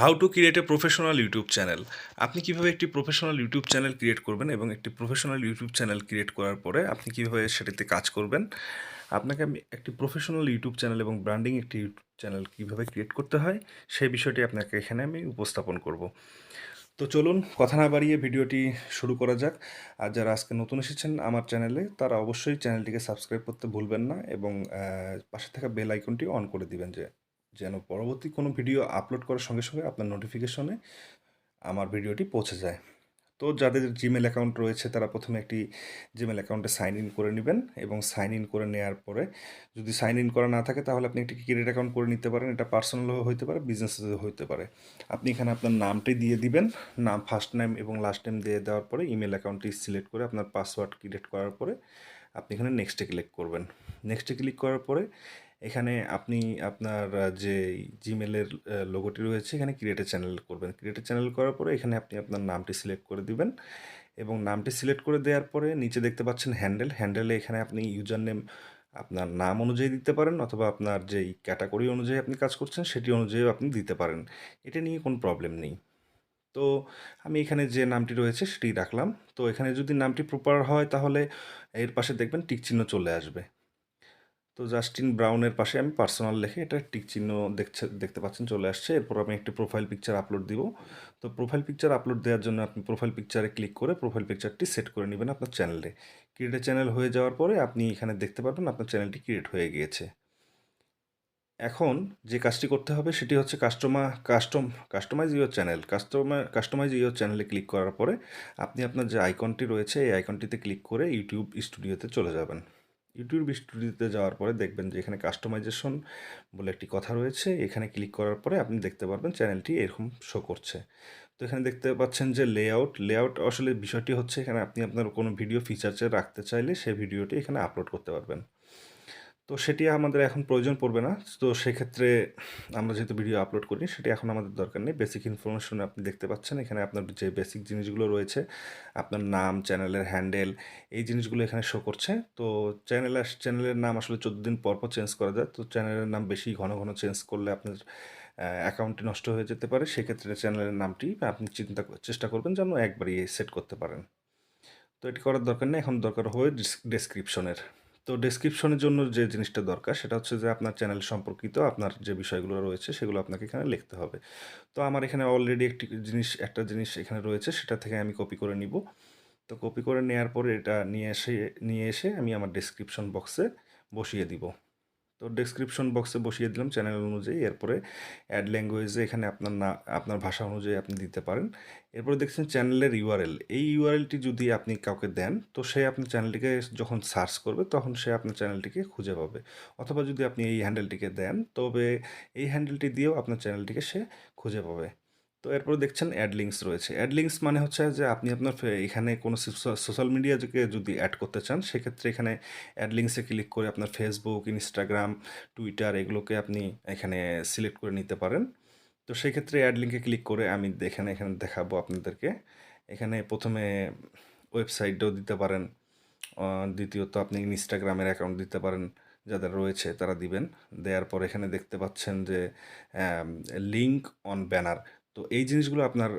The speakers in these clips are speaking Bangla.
How to create a professional YouTube channel. আপনি কীভাবে একটি প্রফেশনাল ইউটিউব চ্যানেল ক্রিয়েট করবেন এবং একটি প্রফেশনাল ইউটিউব চ্যানেল ক্রিয়েট করার পরে আপনি কীভাবে সেটিতে কাজ করবেন। আপনাকে আমি একটি প্রফেশনাল ইউটিউব চ্যানেল এবং ব্র্যান্ডিং একটি ইউটিউব চ্যানেল কীভাবে ক্রিয়েট করতে হয় সেই বিষয়টি আপনাকে এখানে আমি উপস্থাপন করব। তো চলুন কথা না বাড়িয়ে ভিডিওটি শুরু করা যাক। আর যারা আজকে নতুন এসেছেন আমার চ্যানেলে তারা অবশ্যই চ্যানেলটিকে সাবস্ক্রাইব করতে ভুলবেন না এবং পাশে থাকা বেল আইকনটি অন করে দিবেন যেন পরবর্তী কোনো ভিডিও আপলোড করার সঙ্গে সঙ্গে আপনার নোটিফিকেশনে আমার ভিডিওটি পৌঁছে যায়। তো যাদের জিমেল অ্যাকাউন্ট রয়েছে তারা প্রথমে একটি জিমেল অ্যাকাউন্টে সাইন ইন করে নেবেন এবং সাইন ইন করে নেওয়ার পরে যদি সাইন ইন করা না থাকে তাহলে আপনি একটি ক্রিয়েট অ্যাকাউন্ট করে নিতে পারেন। এটা পার্সোনালও হতে পারে, বিজনেসও হতে পারে। আপনি এখানে আপনার নামটি দিয়ে দিবেন, নাম ফার্স্ট নেম এবং লাস্ট নেম দিয়ে দেওয়ার পরে ইমেল অ্যাকাউন্টটি সিলেক্ট করে আপনার পাসওয়ার্ড ক্রিয়েট করার পরে আপনি এখানে নেক্সটে ক্লিক করবেন। নেক্সটে ক্লিক করার পরে এখানে আপনি আপনার যে জিমেলের লোগোটি রয়েছে এখানে ক্রিয়েট এ চ্যানেল করবেন। ক্রিয়েট এ চ্যানেল করার পরে এখানে আপনি আপনার নামটি সিলেক্ট করে দিবেন এবং নামটি সিলেক্ট করে দেওয়ার পরে নিচে দেখতে পাচ্ছেন হ্যান্ডেলে এখানে আপনি ইউজার নেম আপনার নাম অনুযায়ী দিতে পারেন অথবা আপনার যেই ক্যাটাগরি অনুযায়ী আপনি কাজ করছেন সেটি অনুযায়ী আপনি দিতে পারেন। এটা নিয়ে কোনো প্রবলেম নেই। তো আমি এখানে যে নামটি রয়েছে সেটি রাখলাম। তো এখানে যদি নামটি প্রপার হয় তাহলে এর পাশে দেখবেন টিক চিহ্ন চলে আসবে। তো জাস্টিন ব্রাউনের পাশে আমি পার্সোনাল লিখে এটা টিক চিহ্ন দেখতে পাচ্ছেন চলে আসছে। এরপর আমি একটি প্রোফাইল পিকচার আপলোড দিব। তো প্রোফাইল পিকচার আপলোড দেওয়ার জন্য আপনি প্রোফাইল পিকচারে ক্লিক করে প্রোফাইল পিকচারটি সেট করে নেবেন আপনার চ্যানেলে। ক্রিয়েট এ চ্যানেল হয়ে যাওয়ার পরে আপনি এখানে দেখতে পারবেন আপনার চ্যানেলটি ক্রিয়েট হয়ে গিয়েছে। এখন যে কাজটি করতে হবে সেটি হচ্ছে customize your channel. Customize your চ্যানেলে ক্লিক করার পরে আপনি আপনার যে আইকনটি রয়েছে এই আইকনটিতে ক্লিক করে ইউটিউব স্টুডিওতে চলে যাবেন। ইউটিউব স্টুডিওতে যাওয়ার পরে দেখবেন যে এখানে কাস্টমাইজেশন বলে একটি কথা রয়েছে। এখানে ক্লিক করার পরে আপনি দেখতে পারবেন চ্যানেলটি এরকম শো করছে। তো এখানে দেখতে পাচ্ছেন যে লেআউট আসলে বিষয়টি হচ্ছে এখানে আপনি আপনার কোনো ভিডিও ফিচারসে রাখতে চাইলে সেই ভিডিওটি এখানে আপলোড করতে পারবেন। তো সেটি আমাদের এখন প্রয়োজন পড়বে না। তো সেক্ষেত্রে আমরা যেহেতু ভিডিও আপলোড করি সেটি এখন আমাদের দরকার নেই। বেসিক ইনফরমেশন আপনি দেখতে পাচ্ছেন এখানে আপনার যে বেসিক জিনিসগুলো রয়েছে আপনার নাম, চ্যানেলের হ্যান্ডেল এই জিনিসগুলো এখানে শো করছে। তো চ্যানেলের নাম আসলে 14 দিন পর চেঞ্জ করা যায়। তো চ্যানেলের নাম বেশি ঘন ঘন চেঞ্জ করলে আপনার অ্যাকাউন্টটি নষ্ট হয়ে যেতে পারে। সেক্ষেত্রে চ্যানেলের নামটি আপনি চেষ্টা করবেন যেন একবারই সেট করতে পারেন। তো এটি করার দরকার নেই। এখন দরকার হবে ডেসক্রিপশনের। তো ডেসক্রিপশনের জন্য যে জিনিসটা দরকার সেটা হচ্ছে যে আপনার চ্যানেল সম্পর্কিত আপনার যে বিষয়গুলো রয়েছে সেগুলো আপনাকে এখানে লিখতে হবে। তো আমার এখানে অলরেডি একটা জিনিস এখানে রয়েছে সেটা থেকে আমি কপি করে নিব। তো কপি করে নেওয়ার পরে এটা নিয়ে এসে আমি আমার ডেসক্রিপশন বক্সে বসিয়ে দিব। তো ডেসক্রিপশন বক্সে বসিয়ে দিলাম চ্যানেল অনুযায়ী। এরপরে অ্যাড ল্যাঙ্গুয়েজে এখানে আপনার ভাষা অনুযায়ী আপনি দিতে পারেন। এরপরে দেখছেন চ্যানেলের ইউআরএল। এই ইউআরএলটি যদি আপনি কাউকে দেন তো সে আপনার চ্যানেলটিকে যখন সার্চ করবে তখন সে আপনার চ্যানেলটিকে খুঁজে পাবে। অথবা যদি আপনি এই হ্যান্ডেলটিকে দেন তবে এই হ্যান্ডেলটি দিয়েও আপনার চ্যানেলটিকে সে খুঁজে পাবে। তো এরপরে দেখছেন অ্যাড লিঙ্কস রয়েছে। অ্যাড লিঙ্কস মানে হচ্ছে যে আপনি আপনার এখানে কোনো সোশ্যাল মিডিয়াকে যদি অ্যাড করতে চান সেক্ষেত্রে এখানে অ্যাড লিঙ্কসে ক্লিক করে আপনার ফেসবুক, ইনস্টাগ্রাম, টুইটার এগুলোকে আপনি এখানে সিলেক্ট করে নিতে পারেন। তো সেক্ষেত্রে অ্যাড লিঙ্কে ক্লিক করে আমি এখানে দেখাবো আপনাদেরকে। এখানে প্রথমে ওয়েবসাইটটাও দিতে পারেন। দ্বিতীয়ত আপনি ইনস্টাগ্রামের অ্যাকাউন্ট দিতে পারেন, যাদের রয়েছে তারা দিবেন। দেওয়ার পর এখানে দেখতে পাচ্ছেন যে লিঙ্ক অন ব্যানার। তো এই জিনিসগুলো আপনার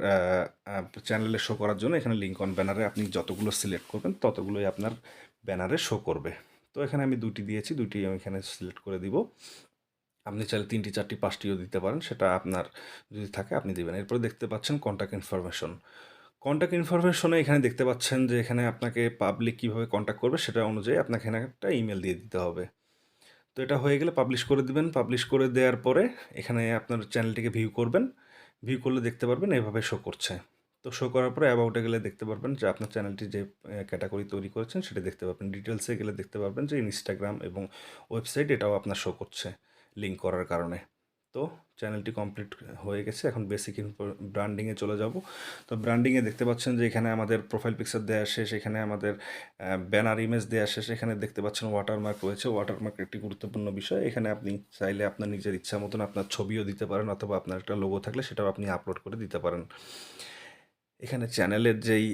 চ্যানেলে শো করার জন্য এখানে লিঙ্ক অন ব্যানারে আপনি যতগুলো সিলেক্ট করবেন ততগুলোই আপনার ব্যানারে শো করবে। তো এখানে আমি 2টি দিয়েছি, 2টি আমি এখানে সিলেক্ট করে দিব। আপনি চাইলে 3টি, 4টি, 5টিও দিতে পারেন, সেটা আপনার যদি থাকে আপনি দিবেন। এরপরে দেখতে পাচ্ছেন কন্ট্যাক্ট ইনফরমেশন। কন্ট্যাক্ট ইনফরমেশনে এখানে দেখতে পাচ্ছেন যে এখানে আপনাকে পাবলিক কীভাবে কন্ট্যাক্ট করবে সেটা অনুযায়ী আপনাকে এখানে একটা ইমেল দিয়ে দিতে হবে। তো এটা হয়ে গেলে পাবলিশ করে দিবেন। পাবলিশ করে দেওয়ার পরে এখানে আপনার চ্যানেলটিকে ভিউ করবেন। ভিউ করলে দেখতে পারবেন এভাবে শো করছে। তো শো করার পরে অ্যাবাউটে গেলে দেখতে পারবেন যে আপনার চ্যানেলটি যে ক্যাটাগরি তৈরি করেছেন সেটা দেখতে পারবেন। ডিটেলসে গেলে দেখতে পারবেন যে ইনস্টাগ্রাম এবং ওয়েবসাইট এটাও আপনার শো করছে লিঙ্ক করার কারণে। তো চ্যানেলটি কমপ্লিট হয়ে গেছে। এখন বেসিক ব্র্যান্ডিংয়ে চলে যাব। তো ব্র্যান্ডিংয়ে দেখতে পাচ্ছেন যে এখানে আমাদের প্রোফাইল পিকচার দেওয়া শেষ, এখানে আমাদের ব্যানার ইমেজ দেওয়া শেষ, এখানে দেখতে পাচ্ছেন ওয়াটারমার্ক রয়েছে। ওয়াটারমার্ক একটি গুরুত্বপূর্ণ বিষয়। এখানে আপনি চাইলে আপনার নিজের ইচ্ছা মতন আপনার ছবিও দিতে পারেন অথবা আপনার একটা লোগো থাকলে সেটাও আপনি আপলোড করে দিতে পারেন। এখানে চ্যানেলের যেই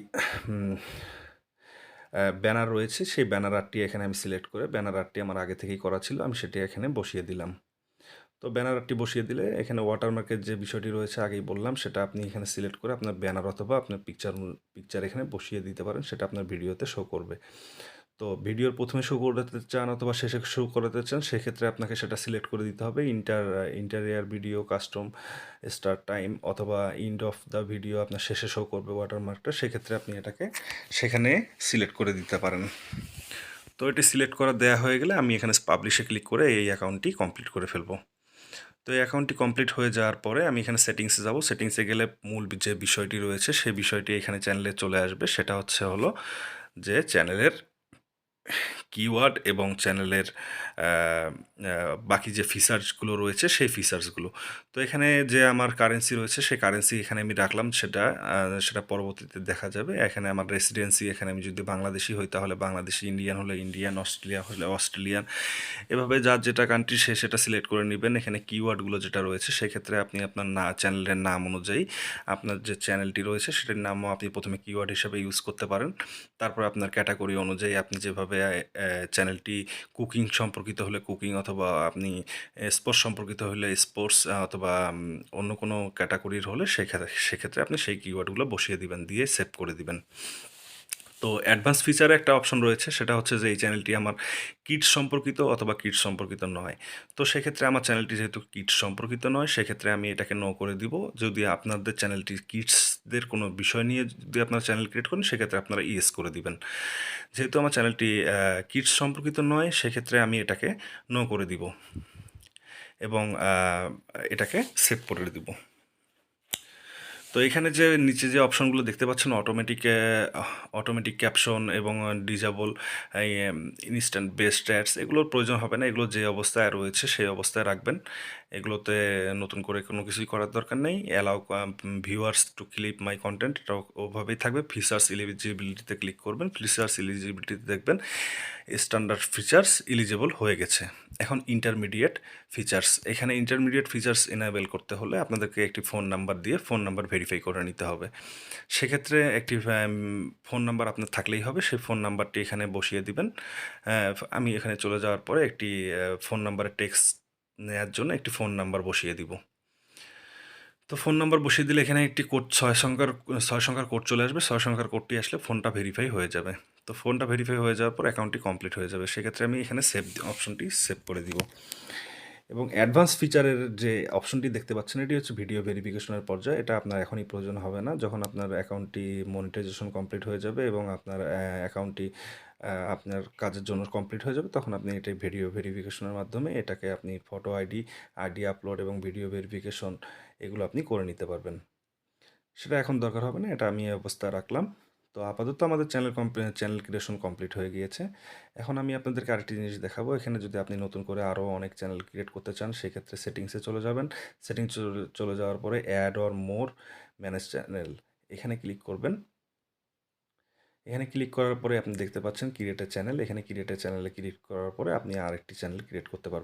ব্যানার রয়েছে সেই ব্যানার আর্টটি এখানে আমি সিলেক্ট করে ব্যানার আর্টটি আমার আগে থেকেই করা ছিল, আমি সেটি এখানে বসিয়ে দিলাম। তো ব্যানারটি বসিয়ে দিলে এখানে ওয়াটারমার্কের যে বিষয়টি রয়েছে আগেই বললাম, সেটা আপনি এখানে সিলেক্ট করে আপনার ব্যানার অথবা আপনার পিকচার এখানে বসিয়ে দিতে পারেন, সেটা আপনার ভিডিওতে শো করবে। তো ভিডিওর প্রথমে শো করাতে চান অথবা শেষে শো করাতে চান, সেক্ষেত্রে আপনাকে সেটা সিলেক্ট করে দিতে হবে। Interior video, custom, start time অথবা এন্ড অফ দ্য ভিডিও আপনার শেষে শো করবে ওয়াটারমার্কটা, সেক্ষেত্রে আপনি এটাকে সেখানে সিলেক্ট করে দিতে পারেন। তো এটি সিলেক্ট করা দেওয়া হয়ে গেলে আমি এখানে পাবলিশে ক্লিক করে এই অ্যাকাউন্টটি কমপ্লিট করে ফেলবো। তো এই অ্যাকাউন্টটি কমপ্লিট হয়ে যাওয়ার পরে আমি এখানে সেটিংসে যাব। সেটিংসে গেলে মূল যে বিষয়টি রয়েছে সেই বিষয়টি এখানে চ্যানেলে চলে আসবে। সেটা হলো যে চ্যানেলের কিওয়ার্ড এবং চ্যানেলের আ আ বাকি যে ফিচার্সগুলো রয়েছে সেই ফিচার্সগুলো। তো এখানে যে আমার কারেন্সি রয়েছে সেই কারেন্সি এখানে আমি রাখলাম, সেটা পরবর্তীতে দেখা যাবে। এখানে আমার রেসিডেন্সি, এখানে আমি যদি বাংলাদেশী হই তাহলে বাংলাদেশী, ইন্ডিয়ান হলে ইন্ডিয়ান, অস্ট্রেলিয়া হলে অস্ট্রেলিয়ান। এভাবে যার যেটা কান্ট্রি সে সেটা সিলেক্ট করে নিবেন। এখানে কিওয়ার্ডগুলো যেটা রয়েছে সেক্ষেত্রে আপনি আপনার চ্যানেলের নাম অনুযায়ী আপনার যে চ্যানেলটি রয়েছে সেটার নামও আপনি প্রথমে কিওয়ার্ড হিসেবে ইউজ করতে পারেন। তারপর আপনার ক্যাটাগরি অনুযায়ী আপনি যেভাবে চ্যানেলটি কুকিং সম্পর্কিত হলে কুকিং, অথবা আপনি স্পোর্টস সম্পর্কিত হলে স্পোর্টস, অথবা অন্য কোনো ক্যাটাগরির হলে সেক্ষেত্রে আপনি সেই কিওয়ার্ডগুলো বসিয়ে দিবেন, দিয়ে সেভ করে দিবেন। তো অ্যাডভান্স ফিচারে একটা অপশন রয়েছে, সেটা হচ্ছে যে এই চ্যানেলটি আমার কিডস সম্পর্কিত অথবা কিডস সম্পর্কিত নয়। তো সেক্ষেত্রে আমার চ্যানেলটি যেহেতু কিডস সম্পর্কিত নয়, সেক্ষেত্রে আমি এটাকে নো করে দিব। যদি আপনাদের চ্যানেলটি কিডসদের কোনো বিষয় নিয়ে যদি আপনারা চ্যানেল ক্রিয়েট করেন, সেক্ষেত্রে আপনারা ইয়েস করে দিবেন। যেহেতু আমার চ্যানেলটি কিডস সম্পর্কিত নয়, সেক্ষেত্রে আমি এটাকে নো করে দিব এবং এটাকে সেভ করে দিব। তো এখানে যে নিচে যে অপশনগুলো দেখতে পাচ্ছেন, অটোমেটিক ক্যাপশন এবং ডিজেবল ইনস্ট্যান্ট বেস্ট অ্যাডস, এগুলোর প্রয়োজন হবে না। এগুলো যে অবস্থায় রয়েছে সেই অবস্থায় রাখবেন। এগুলোতে নতুন করে কোনো কিছুই করার দরকার নেই। Allow viewers to clip my content, এটা ওভাবেই থাকবে। ফিচার্স এলিজিবিলিটিতে ক্লিক করবেন। ফিচার্স এলিজিবিলিটিতে দেখবেন স্ট্যান্ডার্ড ফিচার্স এলিজিবল হয়ে গেছে। এখন ইন্টারমিডিয়েট ফিচার্স, এখানে ইন্টারমিডিয়েট ফিচার্স এনাবেল করতে হলে আপনাদেরকে একটি ফোন নাম্বার দিয়ে ফোন নাম্বার ভেরিফাই করে নিতে হবে। সেক্ষেত্রে একটি ফোন নাম্বার আপনার থাকলেই হবে। সেই ফোন নাম্বারটি এখানে বসিয়ে দিবেন। আমি এখানে চলে যাওয়ার পরে একটি ফোন নাম্বারের টেক্সট নেওয়ার জন্য একটি ফোন নাম্বার বসিয়ে দিব। তো ফোন নাম্বার বসিয়ে দিলে এখানে একটি কোড, 6 সংখ্যার কোড চলে আসবে। 6 সংখ্যার কোডটি আসলে ফোনটা ভেরিফাই হয়ে যাবে। তো ফোনটা ভেরিফাই হয়ে যাওয়ার পর অ্যাকাউন্টটি কমপ্লিট হয়ে যাবে। সেক্ষেত্রে আমি এখানে সেভ অপশনটি সেভ করে দিব। এবং অ্যাডভান্স ফিচারের যে অপশনটি দেখতে পাচ্ছেন, এটি হচ্ছে ভিডিও ভেরিফিকেশনের পর্যায়ে। এটা আপনার এখনই প্রয়োজন হবে না। যখন আপনার অ্যাকাউন্টটি মনিটাইজেশন কমপ্লিট হয়ে যাবে এবং আপনার অ্যাকাউন্টটি আপনার কাজের জন্য কমপ্লিট হয়ে যাবে, তখন আপনি এটা ভিডিও ভেরিফিকেশনের মাধ্যমে এটাকে আপনি ফটো আইডি আপলোড এবং ভিডিও ভেরিফিকেশন এগুলো আপনি করে নিতে পারবেন। সেটা এখন দরকার হবে না, এটা আমি এই অবস্থায় রাখলাম। তো আপাতত আমাদের চ্যানেল ক্রিয়েশন কমপ্লিট হয়ে গিয়েছে। এখন আমি আপনাদেরকে আরেকটি জিনিস দেখাবো। এখানে যদি আপনি নতুন করে আরও অনেক চ্যানেল ক্রিয়েট করতে চান, সেক্ষেত্রে সেটিংসে চলে যাবেন। সেটিংস চলে যাওয়ার পরে add or more, manage channel, এখানে ক্লিক করবেন। এখানে ক্লিক করার পরে আপনি দেখতে পাচ্ছেন ক্রিয়েট এ চ্যানেল। এখানে ক্রিয়েট এ চ্যানেলে ক্লিক করার পরে আপনি আরেকটি চ্যানেল ক্রিয়েট করতে পারবেন।